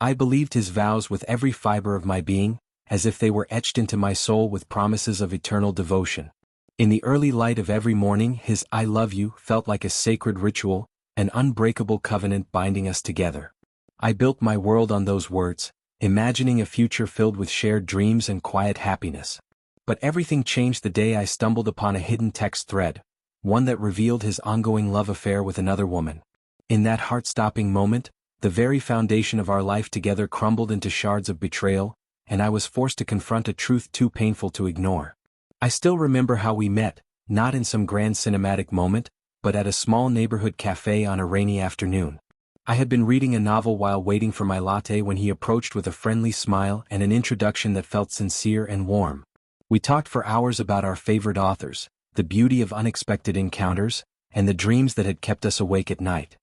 I believed his vows with every fiber of my being, as if they were etched into my soul with promises of eternal devotion. In the early light of every morning, his "I love you" felt like a sacred ritual, an unbreakable covenant binding us together. I built my world on those words, imagining a future filled with shared dreams and quiet happiness. But everything changed the day I stumbled upon a hidden text thread, one that revealed his ongoing love affair with another woman. In that heart-stopping moment, the very foundation of our life together crumbled into shards of betrayal, and I was forced to confront a truth too painful to ignore. I still remember how we met, not in some grand cinematic moment, but at a small neighborhood cafe on a rainy afternoon. I had been reading a novel while waiting for my latte when he approached with a friendly smile and an introduction that felt sincere and warm. We talked for hours about our favorite authors, the beauty of unexpected encounters, and the dreams that had kept us awake at night.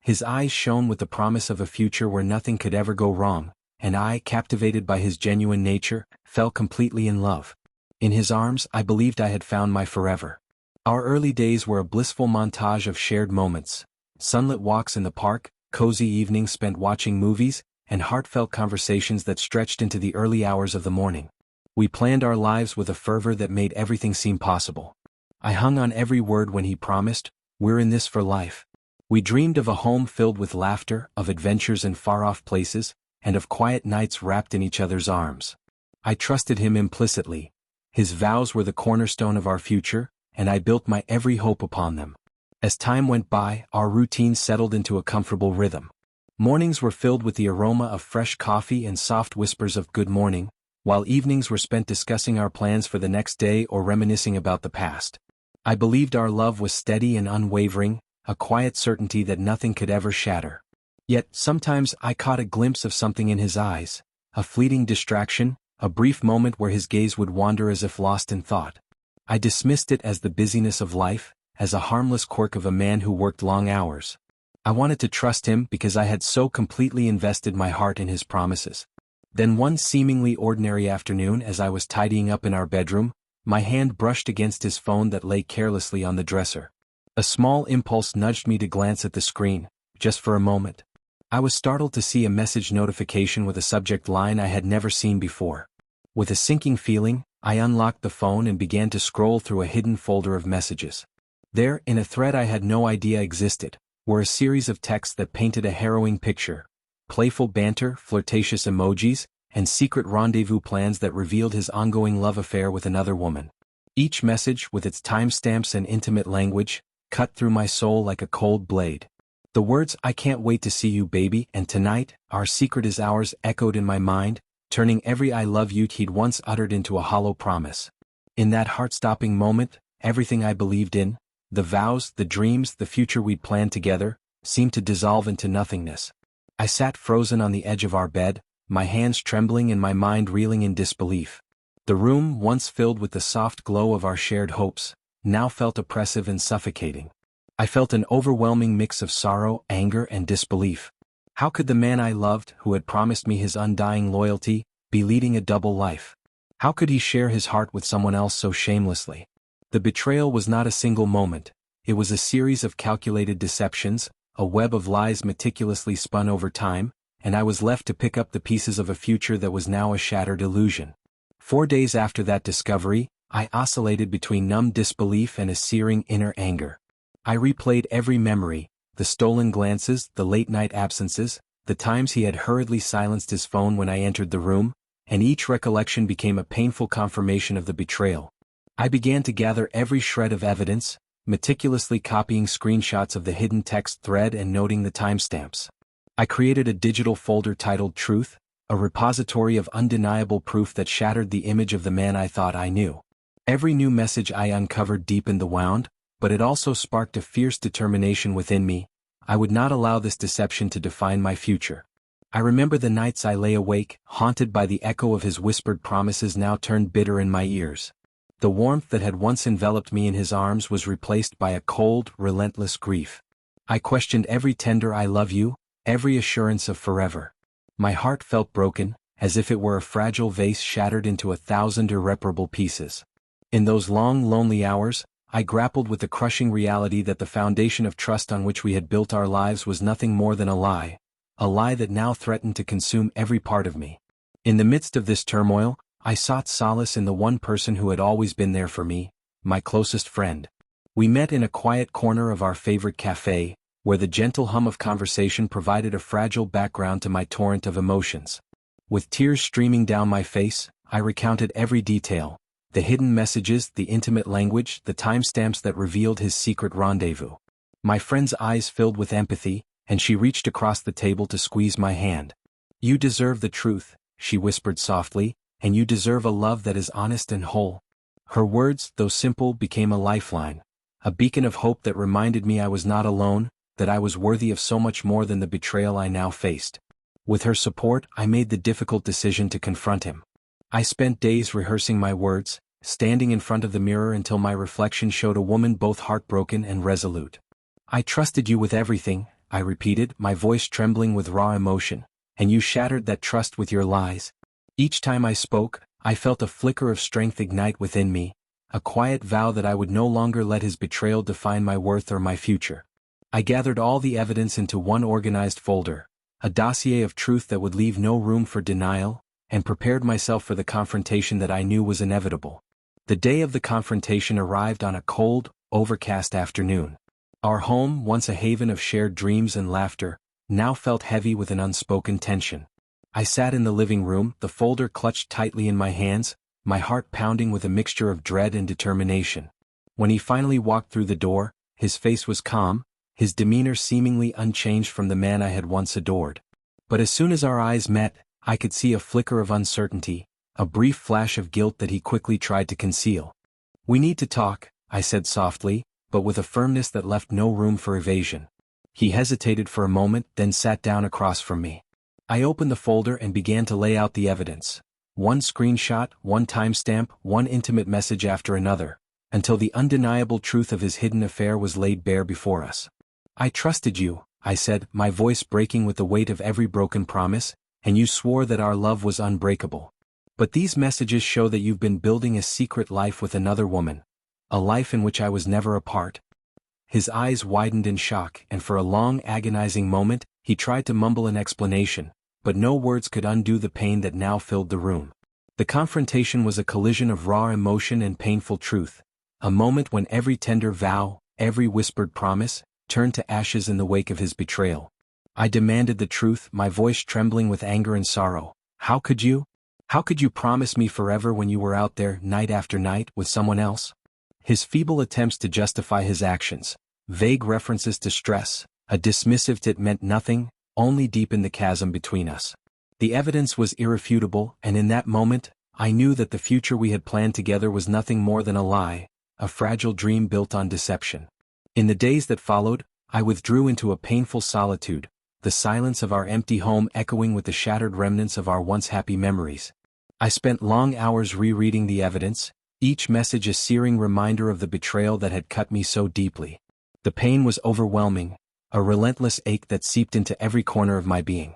His eyes shone with the promise of a future where nothing could ever go wrong, and I, captivated by his genuine nature, fell completely in love. In his arms, I believed I had found my forever. Our early days were a blissful montage of shared moments, sunlit walks in the park, cozy evenings spent watching movies, and heartfelt conversations that stretched into the early hours of the morning. We planned our lives with a fervor that made everything seem possible. I hung on every word when he promised, "We're in this for life." We dreamed of a home filled with laughter, of adventures in far-off places, and of quiet nights wrapped in each other's arms. I trusted him implicitly. His vows were the cornerstone of our future, and I built my every hope upon them. As time went by, our routine settled into a comfortable rhythm. Mornings were filled with the aroma of fresh coffee and soft whispers of good morning, while evenings were spent discussing our plans for the next day or reminiscing about the past. I believed our love was steady and unwavering, a quiet certainty that nothing could ever shatter. Yet, sometimes I caught a glimpse of something in his eyes, a fleeting distraction, a brief moment where his gaze would wander as if lost in thought. I dismissed it as the busyness of life, as a harmless quirk of a man who worked long hours. I wanted to trust him because I had so completely invested my heart in his promises. Then one seemingly ordinary afternoon, as I was tidying up in our bedroom, my hand brushed against his phone that lay carelessly on the dresser. A small impulse nudged me to glance at the screen, just for a moment. I was startled to see a message notification with a subject line I had never seen before. With a sinking feeling, I unlocked the phone and began to scroll through a hidden folder of messages. There, in a thread I had no idea existed, were a series of texts that painted a harrowing picture: playful banter, flirtatious emojis, and secret rendezvous plans that revealed his ongoing love affair with another woman. Each message, with its timestamps and intimate language, cut through my soul like a cold blade. The words "I can't wait to see you, baby," and "tonight, our secret is ours" echoed in my mind, turning every "I love you" he'd once uttered into a hollow promise. In that heart-stopping moment, everything I believed in, the vows, the dreams, the future we'd planned together, seemed to dissolve into nothingness. I sat frozen on the edge of our bed, my hands trembling and my mind reeling in disbelief. The room, once filled with the soft glow of our shared hopes, now felt oppressive and suffocating. I felt an overwhelming mix of sorrow, anger, and disbelief. How could the man I loved, who had promised me his undying loyalty, be leading a double life? How could he share his heart with someone else so shamelessly? The betrayal was not a single moment. It was a series of calculated deceptions, a web of lies meticulously spun over time, and I was left to pick up the pieces of a future that was now a shattered illusion. 4 days after that discovery, I oscillated between numb disbelief and a searing inner anger. I replayed every memory, the stolen glances, the late-night absences, the times he had hurriedly silenced his phone when I entered the room, and each recollection became a painful confirmation of the betrayal. I began to gather every shred of evidence, meticulously copying screenshots of the hidden text thread and noting the timestamps. I created a digital folder titled Truth, a repository of undeniable proof that shattered the image of the man I thought I knew. Every new message I uncovered deepened the wound, but it also sparked a fierce determination within me. I would not allow this deception to define my future. I remember the nights I lay awake, haunted by the echo of his whispered promises now turned bitter in my ears. The warmth that had once enveloped me in his arms was replaced by a cold, relentless grief. I questioned every tender "I love you," every assurance of forever. My heart felt broken, as if it were a fragile vase shattered into 1,000 irreparable pieces. In those long, lonely hours, I grappled with the crushing reality that the foundation of trust on which we had built our lives was nothing more than a lie, a lie that now threatened to consume every part of me. In the midst of this turmoil, I sought solace in the one person who had always been there for me, my closest friend. We met in a quiet corner of our favorite cafe, where the gentle hum of conversation provided a fragile background to my torrent of emotions. With tears streaming down my face, I recounted every detail, the hidden messages, the intimate language, the timestamps that revealed his secret rendezvous. My friend's eyes filled with empathy, and she reached across the table to squeeze my hand. "You deserve the truth," she whispered softly, "and you deserve a love that is honest and whole." Her words, though simple, became a lifeline, a beacon of hope that reminded me I was not alone, that I was worthy of so much more than the betrayal I now faced. With her support, I made the difficult decision to confront him. I spent days rehearsing my words, standing in front of the mirror until my reflection showed a woman both heartbroken and resolute. "I trusted you with everything," I repeated, my voice trembling with raw emotion, "and you shattered that trust with your lies." Each time I spoke, I felt a flicker of strength ignite within me, a quiet vow that I would no longer let his betrayal define my worth or my future. I gathered all the evidence into one organized folder, a dossier of truth that would leave no room for denial, and prepared myself for the confrontation that I knew was inevitable. The day of the confrontation arrived on a cold, overcast afternoon. Our home, once a haven of shared dreams and laughter, now felt heavy with an unspoken tension. I sat in the living room, the folder clutched tightly in my hands, my heart pounding with a mixture of dread and determination. When he finally walked through the door, his face was calm, his demeanor seemingly unchanged from the man I had once adored. But as soon as our eyes met, I could see a flicker of uncertainty, a brief flash of guilt that he quickly tried to conceal. "We need to talk," I said softly, but with a firmness that left no room for evasion. He hesitated for a moment, then sat down across from me. I opened the folder and began to lay out the evidence. One screenshot, one timestamp, one intimate message after another, until the undeniable truth of his hidden affair was laid bare before us. "I trusted you," I said, my voice breaking with the weight of every broken promise, "and you swore that our love was unbreakable. But these messages show that you've been building a secret life with another woman, a life in which I was never a part." His eyes widened in shock, and for a long, agonizing moment, he tried to mumble an explanation, but no words could undo the pain that now filled the room. The confrontation was a collision of raw emotion and painful truth, a moment when every tender vow, every whispered promise, turned to ashes in the wake of his betrayal. I demanded the truth, my voice trembling with anger and sorrow. How could you? How could you promise me forever when you were out there, night after night, with someone else?" His feeble attempts to justify his actions, vague references to stress, a dismissive that meant nothing, only deepened the chasm between us. The evidence was irrefutable, and in that moment, I knew that the future we had planned together was nothing more than a lie, a fragile dream built on deception. In the days that followed, I withdrew into a painful solitude, the silence of our empty home echoing with the shattered remnants of our once happy memories. I spent long hours rereading the evidence, each message a searing reminder of the betrayal that had cut me so deeply. The pain was overwhelming, a relentless ache that seeped into every corner of my being.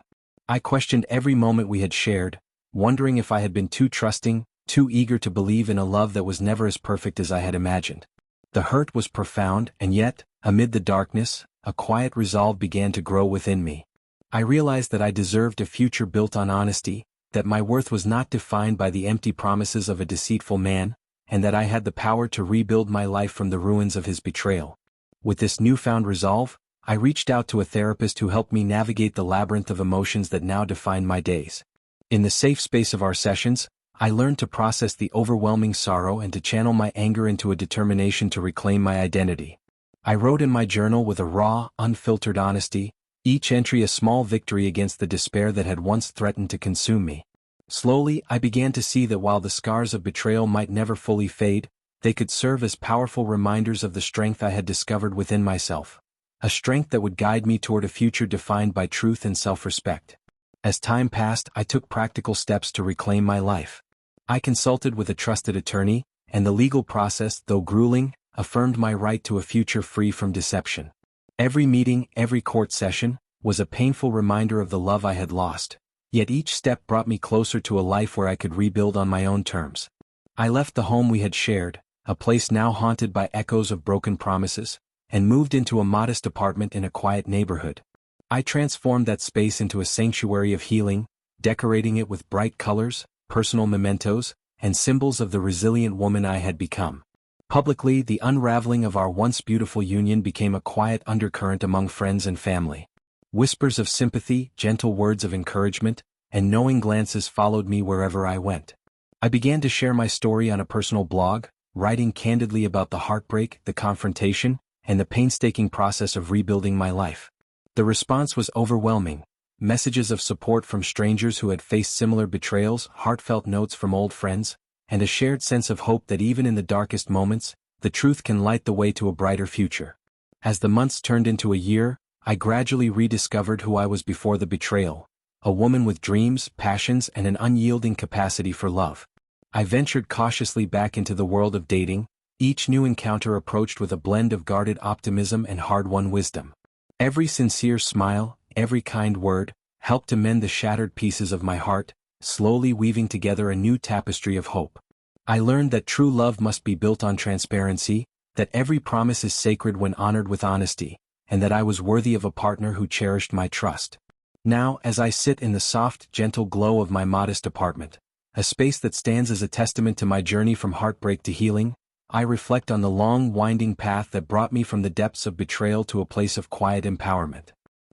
I questioned every moment we had shared, wondering if I had been too trusting, too eager to believe in a love that was never as perfect as I had imagined. The hurt was profound, and yet, amid the darkness, a quiet resolve began to grow within me. I realized that I deserved a future built on honesty, that my worth was not defined by the empty promises of a deceitful man, and that I had the power to rebuild my life from the ruins of his betrayal. With this newfound resolve, I reached out to a therapist who helped me navigate the labyrinth of emotions that now defined my days. In the safe space of our sessions, I learned to process the overwhelming sorrow and to channel my anger into a determination to reclaim my identity. I wrote in my journal with a raw, unfiltered honesty, each entry a small victory against the despair that had once threatened to consume me. Slowly, I began to see that while the scars of betrayal might never fully fade, they could serve as powerful reminders of the strength I had discovered within myself. A strength that would guide me toward a future defined by truth and self-respect. As time passed, I took practical steps to reclaim my life. I consulted with a trusted attorney, and the legal process, though grueling, affirmed my right to a future free from deception. Every meeting, every court session, was a painful reminder of the love I had lost, yet each step brought me closer to a life where I could rebuild on my own terms. I left the home we had shared, a place now haunted by echoes of broken promises, and moved into a modest apartment in a quiet neighborhood. I transformed that space into a sanctuary of healing, decorating it with bright colors, personal mementos, and symbols of the resilient woman I had become. Publicly, the unraveling of our once beautiful union became a quiet undercurrent among friends and family. Whispers of sympathy, gentle words of encouragement, and knowing glances followed me wherever I went. I began to share my story on a personal blog, writing candidly about the heartbreak, the confrontation, and the painstaking process of rebuilding my life. The response was overwhelming. Messages of support from strangers who had faced similar betrayals, heartfelt notes from old friends, and a shared sense of hope that even in the darkest moments, the truth can light the way to a brighter future. As the months turned into a year, I gradually rediscovered who I was before the betrayal, a woman with dreams, passions, and an unyielding capacity for love. I ventured cautiously back into the world of dating, each new encounter approached with a blend of guarded optimism and hard-won wisdom. Every sincere smile, every kind word, helped to mend the shattered pieces of my heart, slowly weaving together a new tapestry of hope. I learned that true love must be built on transparency, that every promise is sacred when honored with honesty, and that I was worthy of a partner who cherished my trust. Now, as I sit in the soft, gentle glow of my modest apartment, a space that stands as a testament to my journey from heartbreak to healing, I reflect on the long, winding path that brought me from the depths of betrayal to a place of quiet empowerment.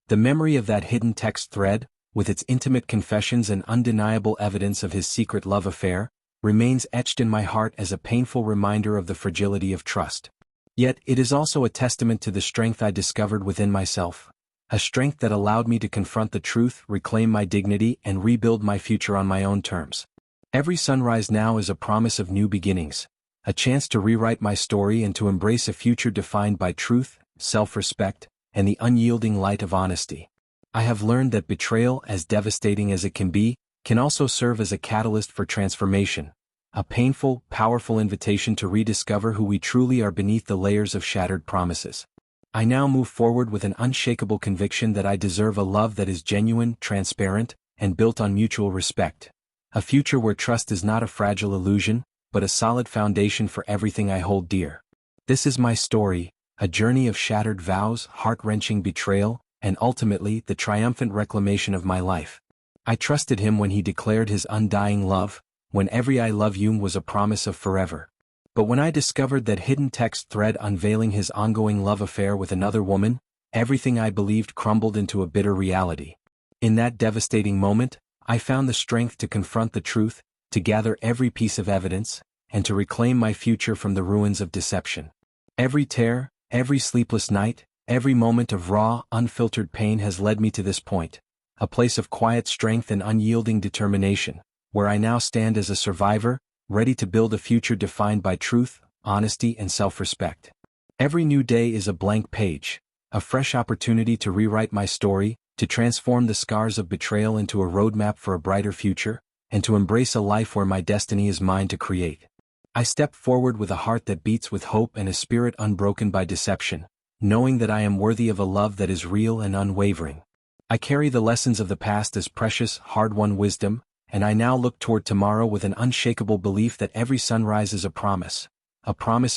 The memory of that hidden text thread, with its intimate confessions and undeniable evidence of his secret love affair, remains etched in my heart as a painful reminder of the fragility of trust. Yet it is also a testament to the strength I discovered within myself, a strength that allowed me to confront the truth, reclaim my dignity, and rebuild my future on my own terms. Every sunrise now is a promise of new beginnings, a chance to rewrite my story and to embrace a future defined by truth, self-respect, and the unyielding light of honesty. I have learned that betrayal, as devastating as it can also serve as a catalyst for transformation, a painful, powerful invitation to rediscover who we truly are beneath the layers of shattered promises. I now move forward with an unshakable conviction that I deserve a love that is genuine, transparent, and built on mutual respect. A future where trust is not a fragile illusion, but a solid foundation for everything I hold dear. This is my story, a journey of shattered vows, heart-wrenching betrayal, and ultimately the triumphant reclamation of my life. I trusted him when he declared his undying love, when every "I love you" was a promise of forever. But when I discovered that hidden text thread unveiling his ongoing love affair with another woman, everything I believed crumbled into a bitter reality. In that devastating moment, I found the strength to confront the truth, to gather every piece of evidence, and to reclaim my future from the ruins of deception. Every tear, every sleepless night, every moment of raw, unfiltered pain has led me to this point, a place of quiet strength and unyielding determination, where I now stand as a survivor, ready to build a future defined by truth, honesty, and self-respect. Every new day is a blank page, a fresh opportunity to rewrite my story, to transform the scars of betrayal into a roadmap for a brighter future, and to embrace a life where my destiny is mine to create. I step forward with a heart that beats with hope and a spirit unbroken by deception, knowing that I am worthy of a love that is real and unwavering. I carry the lessons of the past as precious, hard-won wisdom, and I now look toward tomorrow with an unshakable belief that every sunrise is a promise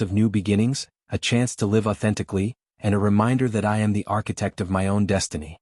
of new beginnings, a chance to live authentically, and a reminder that I am the architect of my own destiny.